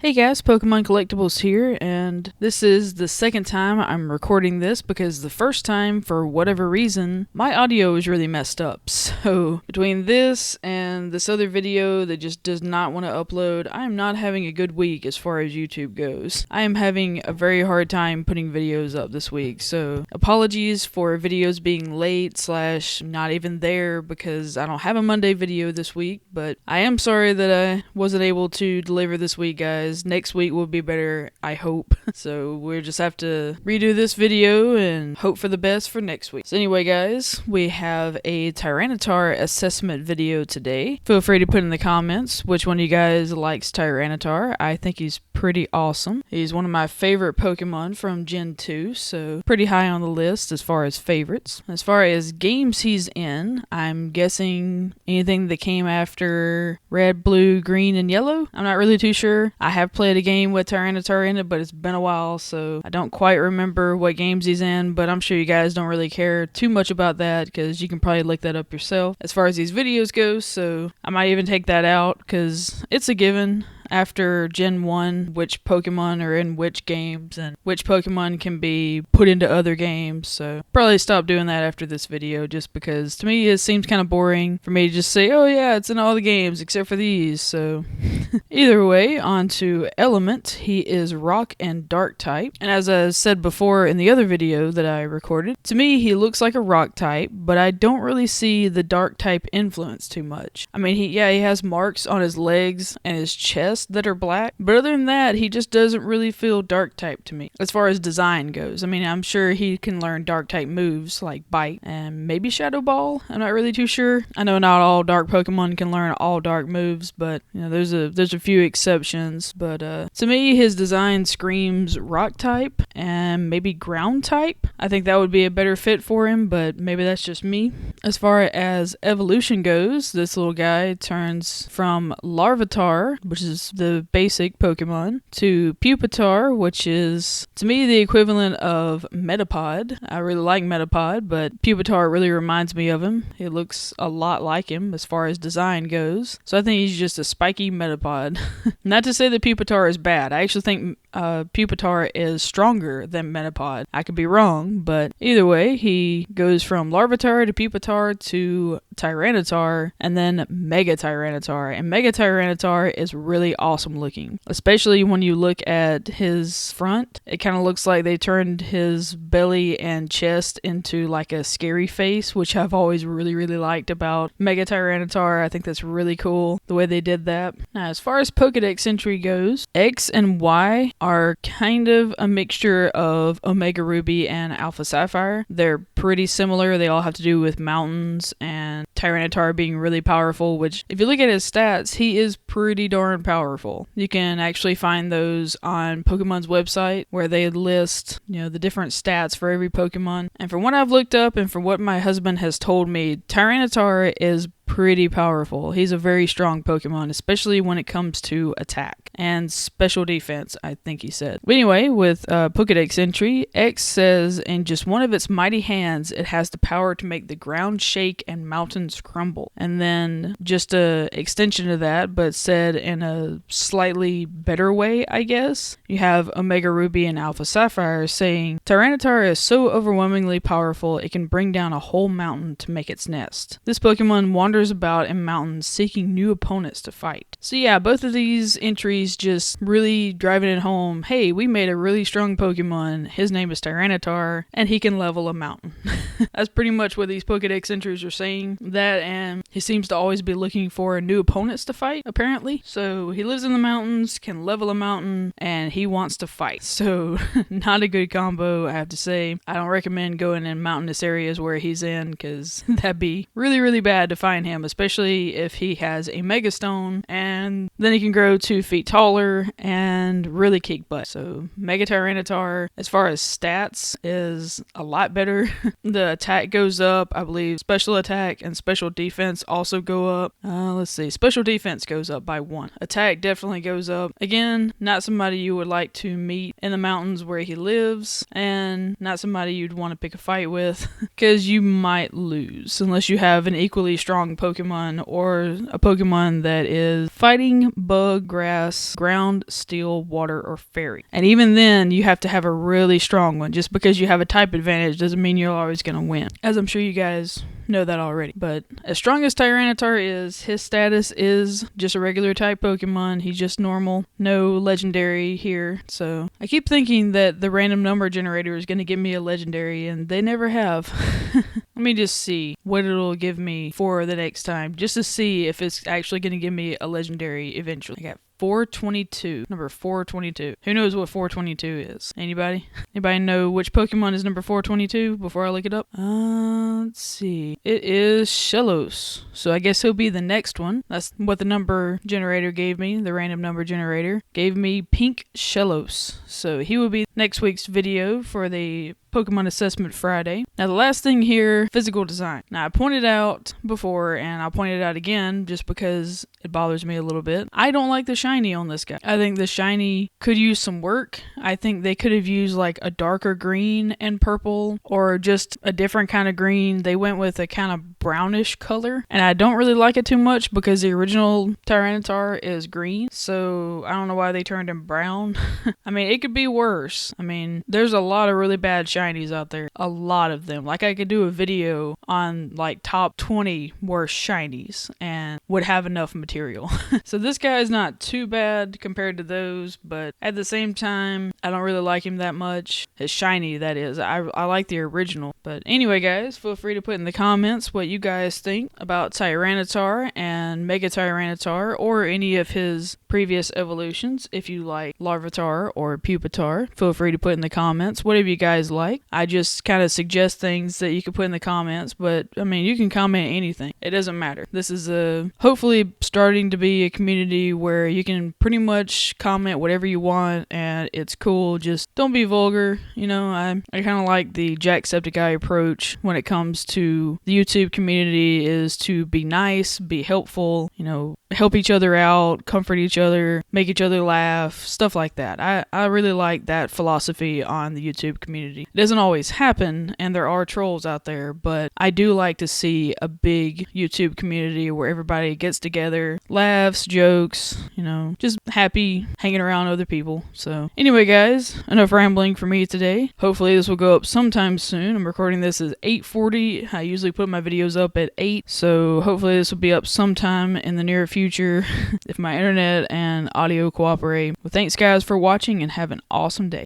Hey guys, Pokemon Collectibles here, and this is the second time I'm recording this because the first time, for whatever reason, my audio is really messed up. So, between this and this other video that just does not want to upload, I am not having a good week as far as YouTube goes. I am having a very hard time putting videos up this week, so apologies for videos being late / not even there because I don't have a Monday video this week, but I am sorry that I wasn't able to deliver this week, guys. Next week will be better, I hope. So we'll just have to redo this video and hope for the best for next week. So anyway, guys, we have a Tyranitar assessment video today. Feel free to put in the comments which one of you guys likes Tyranitar. I think he's pretty awesome. He's one of my favorite Pokemon from Gen 2, so pretty high on the list as far as favorites. As far as games he's in, I'm guessing anything that came after Red, Blue, Green, and Yellow. I'm not really too sure. I have played a game with Tyranitar in it, but it's been a while, so I don't quite remember what games he's in, but I'm sure you guys don't really care too much about that because you can probably look that up yourself as far as these videos go, so I might even take that out because it's a given after Gen 1, which Pokemon are in which games and which Pokemon can be put into other games, so probably stop doing that after this video just because to me it seems kind of boring for me to just say, oh yeah, it's in all the games except for these, so either way, on to Element. He is Rock and Dark type, and as I said before in the other video that I recorded, to me he looks like a Rock type, but I don't really see the Dark type influence too much. I mean, he has marks on his legs and his chest that are black, but other than that, he just doesn't really feel Dark type to me as far as design goes. I mean, I'm sure he can learn Dark type moves like Bite and maybe Shadow Ball. I'm not really too sure. I know not all Dark Pokemon can learn all Dark moves, but you know, there's a few exceptions. But to me, his design screams Rock type and maybe Ground type. I think that would be a better fit for him, but maybe that's just me. As far as evolution goes, this little guy turns from Larvitar, which is the basic Pokemon, to Pupitar, which is to me the equivalent of Metapod. I really like Metapod, but Pupitar really reminds me of him. He looks a lot like him as far as design goes, so I think he's just a spiky Metapod. Not to say that Pupitar is bad. I actually think Pupitar is stronger than Metapod. I could be wrong, but either way, he goes from Larvitar to Pupitar to Tyranitar and then Mega Tyranitar. And Mega Tyranitar is really awesome looking, especially when you look at his front. It kind of looks like they turned his belly and chest into like a scary face, which I've always really liked about Mega Tyranitar. I think that's really cool the way they did that. Now, as far as Pokedex entry goes, X and Y are kind of a mixture of Omega Ruby and Alpha Sapphire. They're pretty similar. They all have to do with mountains and Tyranitar being really powerful, which if you look at his stats, he is pretty darn powerful. You can actually find those on Pokemon's website where they list, the different stats for every Pokemon. And from what I've looked up and from what my husband has told me, Tyranitar is pretty powerful. He's a very strong Pokemon, especially when it comes to attack and special defense, I think he said. But anyway, with Pokedex entry, X says in just one of its mighty hands, it has the power to make the ground shake and mountains crumble. And then just a extension of that, but said in a slightly better way, I guess. You have Omega Ruby and Alpha Sapphire saying, Tyranitar is so overwhelmingly powerful, it can bring down a whole mountain to make its nest. This Pokemon wanders about in mountains seeking new opponents to fight. So yeah, both of these entries just really driving it home. Hey, we made a really strong Pokemon. His name is Tyranitar, and he can level a mountain. That's pretty much what these Pokedex entries are saying. That, and he seems to always be looking for new opponents to fight, apparently. So he lives in the mountains, can level a mountain, and he wants to fight. So not a good combo, I have to say. I don't recommend going in mountainous areas where he's in, because that'd be really bad to find him, especially if he has a Mega Stone, and then he can grow 2 feet taller and really kick butt. So Mega Tyranitar, as far as stats, is a lot better. The attack goes up, I believe special attack and special defense also go up. Let's see, special defense goes up by 1. Attack definitely goes up. Again, not somebody you would like to meet in the mountains where he lives, and not somebody you'd want to pick a fight with, because you might lose unless you have an equally strong Pokemon or a Pokemon that is fighting, bug, grass, ground, steel, water, or fairy. And even then, you have to have a really strong one. Just because you have a type advantage doesn't mean you're always going to win. As I'm sure you guys know that already. But as strong as Tyranitar is, his status is just a regular type Pokemon. He's just normal. No legendary here. So I keep thinking that the random number generator is going to give me a legendary, and they never have. Let me just see what it'll give me for the next time, just to see if it's actually going to give me a legendary eventually. I got 422. Number 422. Who knows what 422 is? Anybody? Anybody know which Pokemon is number 422 before I look it up? Let's see. It is Shellos. So I guess he'll be the next one. That's what the number generator gave me. The random number generator gave me Pink Shellos. So he will be next week's video for the Pokemon Assessment Friday. Now the last thing here, physical design. Now I pointed out before, and I'll point it out again just because it bothers me a little bit. I don't like the shiny on this guy. I think the shiny could use some work. I think they could have used like a darker green and purple, or just a different kind of green. They went with a kind of brownish color, and I don't really like it too much because the original Tyranitar is green, so I don't know why they turned him brown. I mean, it could be worse. I mean, there's a lot of really bad shinies out there. A lot of them. Like, I could do a video on like top 20 worst shinies and would have enough material. So this guy is not too bad compared to those, but at the same time, I don't really like him that much. His shiny, that is. I like the original. But anyway, guys, feel free to put in the comments what you guys think about Tyranitar and Mega Tyranitar, or any of his previous evolutions. If you like Larvitar or Pupitar, feel free to put in the comments whatever you guys like. I just kind of suggest things that you can put in the comments, but I mean, you can comment anything. It doesn't matter. This is hopefully starting to be a community where you can pretty much comment whatever you want and it's cool. Just don't be vulgar. You know, I kind of like the Jacksepticeye approach when it comes to the YouTube community, is to be nice, be helpful, you know, help each other out, comfort each other, make each other laugh, stuff like that. I really like that philosophy on the YouTube community. It doesn't always happen, and there are trolls out there, but I do like to see a big YouTube community where everybody gets together, laughs, jokes, you know, just happy hanging around other people. So anyway, guys, enough rambling for me today. Hopefully this will go up sometime soon. I'm recording this at 8:40. I usually put my videos up at 8, so hopefully this will be up sometime in the near future if my internet and audio cooperate. Well, thanks guys for watching, and have an awesome day.